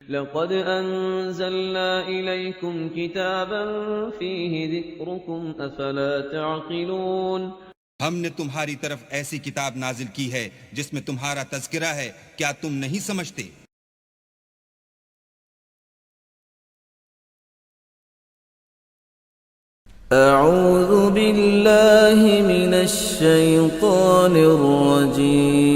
لقد أنزلنا إليكم كتابا فيه ذكركم أفلا تعقلون ہم نے تمہاری طرف ایسی کتاب نازل کی ہے جس میں تمہارا تذکرہ ہے، کیا تم نہیں سمجھتے؟ اعوذ باللہ من الشیطان الرجیم،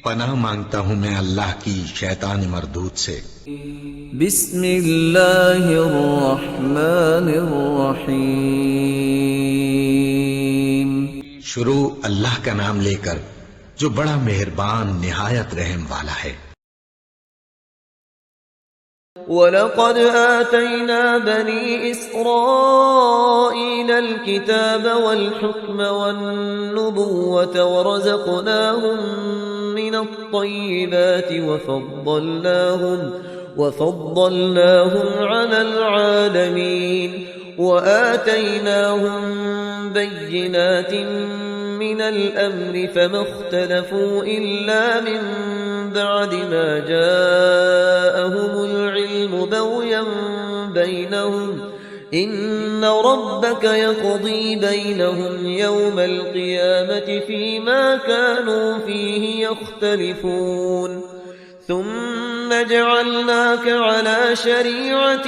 پناہ مانگتا ہوں میں اللہ کی شیطان مردود سے۔ بسم اللہ الرحمن الرحیم، شروع اللہ کا نام لے کر جو بڑا مہربان نہایت رحم والا ہے۔ وَلَقَدْ آتَيْنَا بَنِي إِسْرَائِيلَ الْكِتَابَ وَالْحُكْمَ وَالنُّبُوَّةَ وَرَزَقْنَاهُمْ مِنَ الطَّيِّبَاتِ وَفَضَّلْنَاهُمْ عَلَى الْعَالَمِينَ وَآتَيْنَاهُمْ بَيِّنَاتٍ مِنَ الْأَمْرِ فَمَا اخْتَلَفُوا إِلَّا مِنْ بعد ما جاءهم العلم بغيا بينهم إن ربك يقضي بينهم يوم القيامة فيما كانوا فيه يختلفون ثم جعلناك على شريعة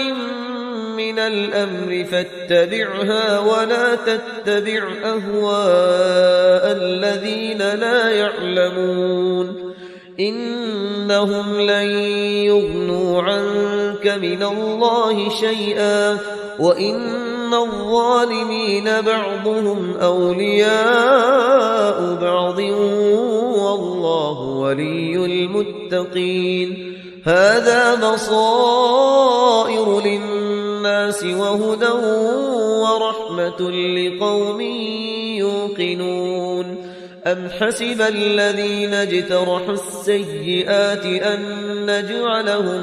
من الأمر فاتبعها ولا تتبع أهواء الذين لا يعلمون إنهم لن يغنوا عنك من الله شيئا وإن الظالمين بعضهم أولياء بعض والله ولي المتقين هذا بصائر للناس وهدى ورحمة لقوم يوقنون أم حسب الذين اجترحوا السيئات أن نجعلهم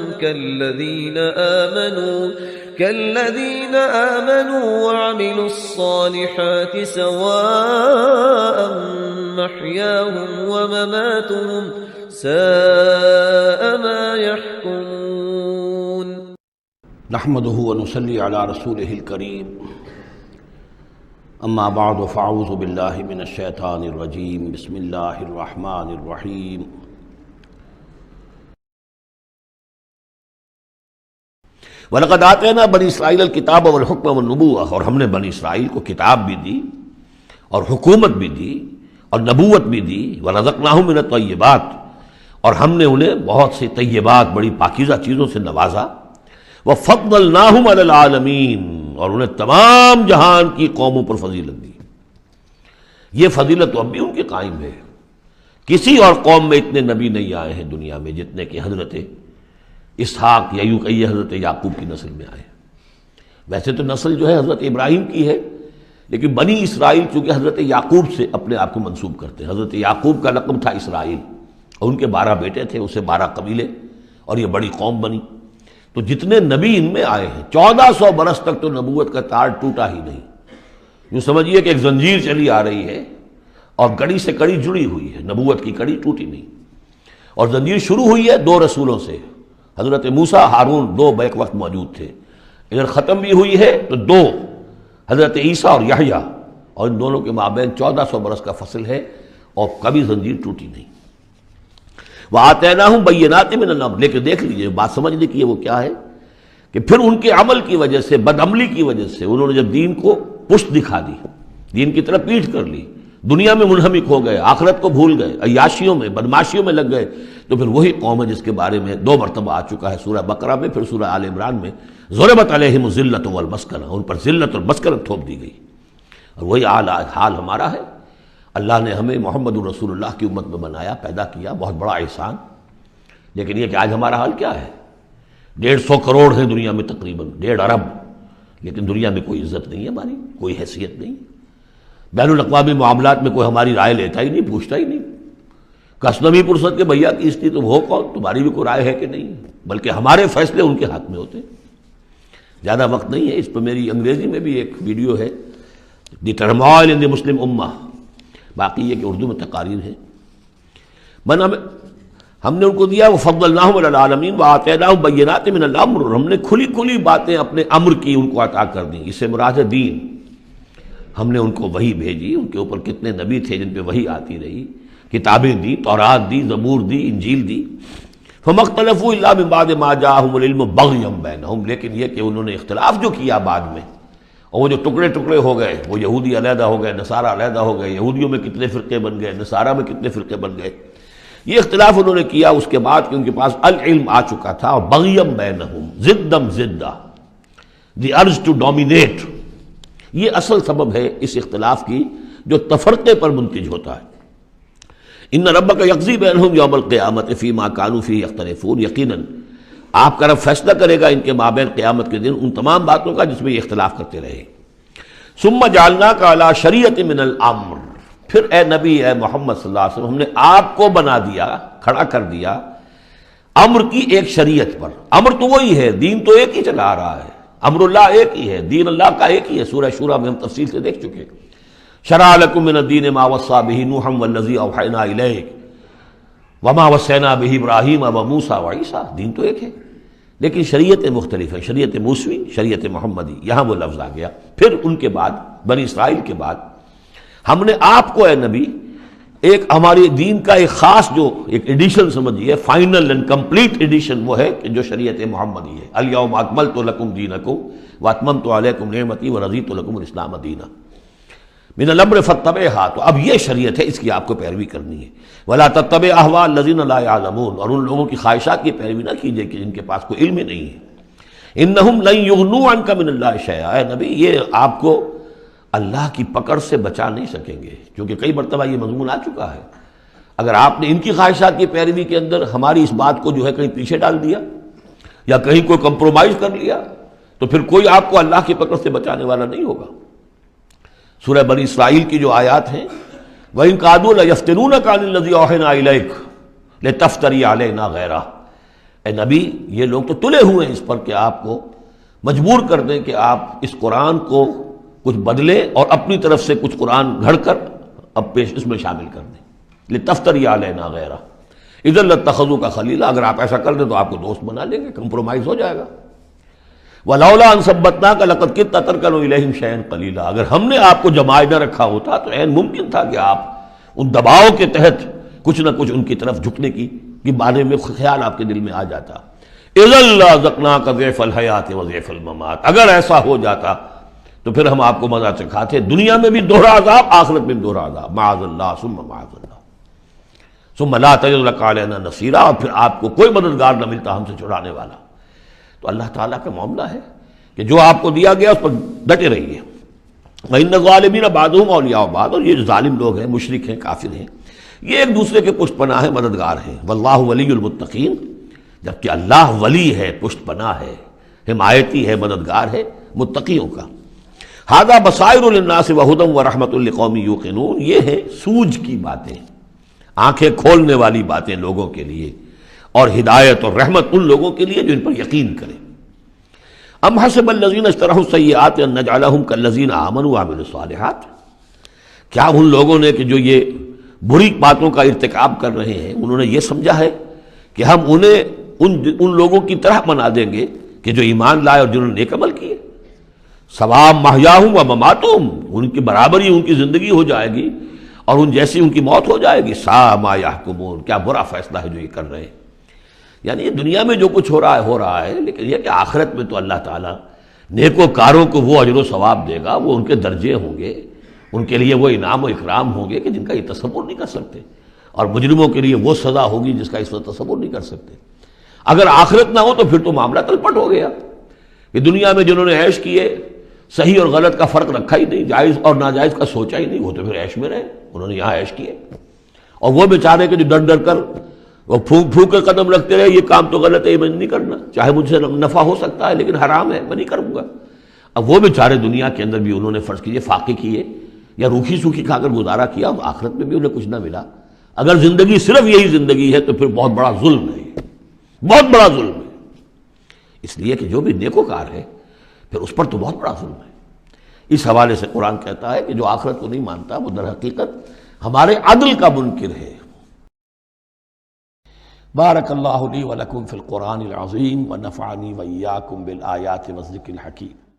كالذين آمنوا وعملوا الصالحات سواء محياهم ومماتهم ساء ما يحكمون نحمده ونصلي على رسوله الكريم اما بعد فاعوذ باللہ من الشیطان الرجیم بسم اللہ الرحمن الرحیم وَلَقَدْ آتَيْنَا بَنِي إِسْرَائِيلَ الْكِتَابَ وَالْحُكْمَ وَالنُّبُوَّةَ، اور ہم نے بنی اسرائیل کو کتاب بھی دی اور حکومت بھی دی اور نبوت بھی دی، وَرَزَقْنَاهُم مِّنَ الطَّيِّبَاتِ، اور ہم نے انہیں بہت سی طیبات بڑی پاکیزہ چیزوں سے نوازا، وَفَضَّلْنَاهُمْ عَلَى الْعَالَمِينَ، اور انہیں تمام جہان کی قوموں پر فضیلت دی۔ یہ فضیلت تو اب بھی ان کے قائم ہے، کسی اور قوم میں اتنے نبی نہیں آئے ہیں دنیا میں جتنے کہ حضرت اسحاق یا یوں کہیے حضرت یعقوب کی نسل میں آئے ہیں۔ ویسے تو نسل جو ہے حضرت ابراہیم کی ہے، لیکن بنی اسرائیل چونکہ حضرت یعقوب سے اپنے آپ کو منسوب کرتے ہیں۔ حضرت یعقوب کا لقب تھا اسرائیل، اور ان کے 12 بیٹے تھے، اسے 12 قبیلے، اور یہ بڑی قوم بنی۔ تو جتنے نبی ان میں آئے ہیں 1400 برس تک تو نبوت کا تار ٹوٹا ہی نہیں۔ یوں سمجھیے کہ ایک زنجیر چلی آ رہی ہے اور کڑی سے کڑی جڑی ہوئی ہے، نبوت کی کڑی ٹوٹی نہیں۔ اور زنجیر شروع ہوئی ہے 2 رسولوں سے، حضرت موسیٰ ہارون 2 بیک وقت موجود تھے، ادھر ختم بھی ہوئی ہے تو 2 حضرت عیسیٰ اور یحییٰ، اور ان دونوں کے مابین 1400 برس کا فصل ہے اور کبھی زنجیر ٹوٹی نہیں۔ وَآتَيْنَاهُمْ بَيِّنَاتٍ مِّنَ الْأَمْرِ، لیکن دیکھ لیجئے بات سمجھنے کی ہے وہ کیا ہے کہ پھر ان کے عمل کی وجہ سے، بدعملی کی وجہ سے، انہوں نے جب دین کو پشت دکھا دی، دین کی طرف پیٹھ کر لی، دنیا میں منہمک ہو گئے، آخرت کو بھول گئے، عیاشیوں میں بدماشیوں میں لگ گئے، تو پھر وہی قوم ہے جس کے بارے میں 2 مرتبہ آ چکا ہے سورہ بقرہ میں، پھر سورہ آل عمران میں، ضربت علیہم الذلۃ والمسکنہ، ان پر ذلت اور مسکنت تھوپ دی گئی۔ اور وہی حال ہمارا ہے۔ اللہ نے ہمیں محمد رسول اللہ کی امت میں بنایا، پیدا کیا، بہت بڑا احسان۔ لیکن یہ کہ آج ہمارا حال کیا ہے؟ 150 کروڑ ہیں دنیا میں، تقریباً 1.5 ارب، لیکن دنیا میں کوئی عزت نہیں ہے ہماری، کوئی حیثیت نہیں، بین الاقوامی معاملات میں کوئی ہماری رائے لیتا ہی نہیں، پوچھتا ہی نہیں۔ کسنوی پرسد کے بھیا کی استی تم ہو کون، تمہاری بھی کوئی رائے ہے کہ نہیں، بلکہ ہمارے فیصلے ان کے ہاتھ میں ہوتے ہیں۔ زیادہ وقت نہیں ہے، اس پہ میری انگریزی میں بھی ایک ویڈیو ہے، دی ٹرموائل ان دی مسلم امہ، باقی یہ کہ اردو میں تقاریر ہے۔ ہم نے ان کو دیا وفضلناہم علی العالمین وآتیناہم بینات من الامر، ہم نے کھلی کھلی باتیں اپنے امر کی ان کو عطا کر دیں، اس سے مراد ہے دین۔ ہم نے ان کو وحی بھیجی، ان کے اوپر کتنے نبی تھے جن پہ وحی آتی رہی، کتابیں دی، تورات دی، زبور دی، انجیل دی۔ فما اختلفوا الا من بعد ما جاءهم العلم بغیا بینہم، لیکن یہ کہ انہوں نے اختلاف جو کیا بعد میں، اور وہ جو ٹکڑے ٹکڑے ہو گئے، وہ یہودی علیحدہ ہو گئے، نصارہ علیحدہ ہو گئے، یہودیوں میں کتنے فرقے بن گئے، نصارہ میں کتنے فرقے بن گئے، یہ اختلاف انہوں نے کیا اس کے بعد کہ ان کے پاس العلم آ چکا تھا، اور بغیم بینہم، ضدم ضدہ، دی ارج ٹو ڈومینیٹ، یہ اصل سبب ہے اس اختلاف کی جو تفرقے پر منتج ہوتا ہے۔ ان ربک یقضی بینہم یوم القیامت فیما کانوا فیہ یختلفون، یقیناً آپ کا رب فیصلہ کرے گا ان کے مابین قیامت کے دن ان تمام باتوں کا جس میں یہ اختلاف کرتے رہے۔ ثم جعلناک علی شریعۃ من الامر، پھر اے نبی اے محمد صلی اللہ علیہ وسلم ہم نے آپ کو بنا دیا، کھڑا کر دیا امر کی ایک شریعت پر۔ امر تو وہی ہے، دین تو ایک ہی چلا آ رہا ہے، امر اللہ ایک ہی ہے، دین اللہ کا ایک ہی ہے، سورہ شورى میں ہم تفصیل سے دیکھ چکے۔ شرع لکم من الدین ما وصى به نوحا والذی اوحینا الیک وما وصینا به ابراہیم وموسیٰ وعیسیٰ، دین تو ایک ہے لیکن شریعتیں مختلف ہیں، شریعت موسوی، شریعت محمدی، یہاں وہ لفظ آ گیا۔ پھر ان کے بعد بنی اسرائیل کے بعد ہم نے آپ کو اے نبی ایک ہماری دین کا ایک خاص جو ایک ایڈیشن سمجھیے، فائنل اینڈ کمپلیٹ ایڈیشن وہ ہے کہ جو شریعت محمدی ہے۔ الیوم اکملت لکم دینکم واتممت علیکم نعمتی ورضیت لکم الاسلام دینا من الامر فاتبعھا، تو اب یہ شریعت ہے، اس کی آپ کو پیروی کرنی ہے۔ ولا تتبع اہواء الذین لا یعلمون، اور ان لوگوں کی خواہشات کی پیروی نہ کیجیے کہ جن کے پاس کوئی علم ہی نہیں ہے۔ انہم لن یغنوا عنک من اللہ شیئا، اے نبی یہ آپ کو اللہ کی پکڑ سے بچا نہیں سکیں گے، کیونکہ کئی مرتبہ یہ مضمون آ چکا ہے۔ اگر آپ نے ان کی خواہشات کی پیروی کے اندر ہماری اس بات کو جو ہے کہیں پیچھے ڈال دیا یا کہیں کوئی کمپرومائز کر لیا تو پھر کوئی آپ کو اللہ کی پکڑ سے بچانے والا نہیں ہوگا۔ سورہ بنی اسرائیل کی جو آیات ہیں، وَإِن كَادُوا لَيَفْتِنُونَكَ عَنِ الَّذِي أَوْحَيْنَا إِلَيْكَ لِتَفْتَرِيَ عَلَيْنَا غَيْرَهُ، اے نبی یہ لوگ تو تلے ہوئے ہیں اس پر کہ آپ کو مجبور کر دیں کہ آپ اس قرآن کو کچھ بدلے اور اپنی طرف سے کچھ قرآن گھڑ کر اب پیش اس میں شامل کر دیں۔ لِتَفْتَرِيَ عَلَيْنَا غَيْرَهُ اِذًا لَاتَّخَذُوكَ خَلِيلًا، اگر آپ ایسا کر دیں تو آپ کو دوست بنا لیں گے، کمپرومائز ہو جائے گا۔ وَلَوْلَا أَن ثَبَّتْنَاكَ لَقَدْ كِدتَّ تَرْكَنُ إِلَيْهِمْ شَيْئًا قَلِيلًا، اگر ہم نے آپ کو جمائے نہ رکھا ہوتا تو عین ممکن تھا کہ آپ ان دباؤ کے تحت کچھ نہ کچھ ان کی طرف جھکنے کی بارے میں خیال آپ کے دل میں آ جاتا۔ إِذًا لَأَذَقْنَاكَ ضِعْفَ الْحَيَاةِ وَضِعْفَ الْمَمَاتِ، اگر ایسا ہو جاتا تو پھر ہم آپ کو مزہ چکھاتے، دنیا میں بھی دوہرا عذاب، آخرت میں بھی دوہرا عذاب، معاذ اللہ ثم معاذ اللہ، ثم لا تجد لك علينا نصيرا، اور پھر آپ کو کوئی مددگار نہ ملتا ہم سے چھڑانے والا۔ تو اللہ تعالیٰ کا معاملہ ہے کہ جو آپ کو دیا گیا اس پر ڈٹے رہیے۔ وَإِنَّ الظَّالِمِينَ بَعْضُهُمْ أَوْلِيَاءُ بَعْضٍ، اور یہ جو ظالم لوگ ہیں، مشرک ہیں، کافر ہیں، یہ ایک دوسرے کے پشت پناہ ہیں، مددگار ہیں۔ وَاللَّهُ وَلِيُّ الْمُتَّقِينَ، جبکہ اللہ ولی ہے، پشت پناہ ہے، حمایتی ہے، مددگار ہے متقیوں کا۔ ھذا بصائر للناس وہدی ورحمۃ لقوم یوقنون، یہ ہے سوجھ کی باتیں، آنکھیں کھولنے والی باتیں لوگوں کے لیے، اور ہدایت اور رحمت ان لوگوں کے لیے جو ان پر یقین کریں۔ ام حسب الذین اجترحوا السیئات ان نجعلہم کالذین آمنوا وعملوا الصالحات، کیا ان لوگوں نے کہ جو یہ بری باتوں کا ارتکاب کر رہے ہیں انہوں نے یہ سمجھا ہے کہ ہم انہیں ان لوگوں کی طرح بنا دیں گے کہ جو ایمان لائے اور جنہوں نے نیک عمل کیے؟ سواء محیاہم و مماتہم، ان کی برابری ان کی زندگی ہو جائے گی اور ان جیسی ان کی موت ہو جائے گی۔ ساء ما یحکمون، کیا برا فیصلہ ہے جو یہ کر رہے ہیں۔ یعنی یہ دنیا میں جو کچھ ہو رہا ہے، لیکن یہ کہ آخرت میں تو اللہ تعالیٰ نیکوکاروں کو وہ اجر و ثواب دے گا، وہ ان کے درجے ہوں گے، ان کے لیے وہ انعام و اکرام ہوں گے کہ جن کا یہ تصور نہیں کر سکتے، اور مجرموں کے لیے وہ سزا ہوگی جس کا اس وقت تصور نہیں کر سکتے۔ اگر آخرت نہ ہو تو پھر تو معاملہ تلپٹ ہو گیا کہ دنیا میں جنہوں نے عیش کیے، صحیح اور غلط کا فرق رکھا ہی نہیں، جائز اور ناجائز کا سوچا ہی نہیں، وہ تو پھر عیش میں رہے، انہوں نے یہاں عیش کیے۔ اور وہ بیچارے کہ جو ڈر ڈر کر وہ پھونک پھونک کے قدم رکھتے رہے، یہ کام تو غلط ہے، یہ میں نہیں کرنا، چاہے مجھ سے نفع ہو سکتا ہے لیکن حرام ہے، میں نہیں کروں گا۔ اب وہ بیچارے دنیا کے اندر بھی انہوں نے فرض کیجیے فاقے کیے یا روکھی سوکھی کھا کر گزارا کیا، آخرت میں بھی انہیں کچھ نہ ملا۔ اگر زندگی صرف یہی زندگی ہے تو پھر بہت بڑا ظلم ہے، بہت بڑا ظلم ہے۔ اس لیے کہ جو بھی نیکوکار ہے پھر اس پر تو بہت بڑا ظلم ہے۔ اس حوالے سے قرآن کہتا ہے کہ جو آخرت کو نہیں مانتا وہ در حقیقت ہمارے عدل کا منکر ہے۔ بارک اللہ لی ولکم فی القرآن العظیم ونفعنی وإیاکم بالآیات والذکر الحکیم.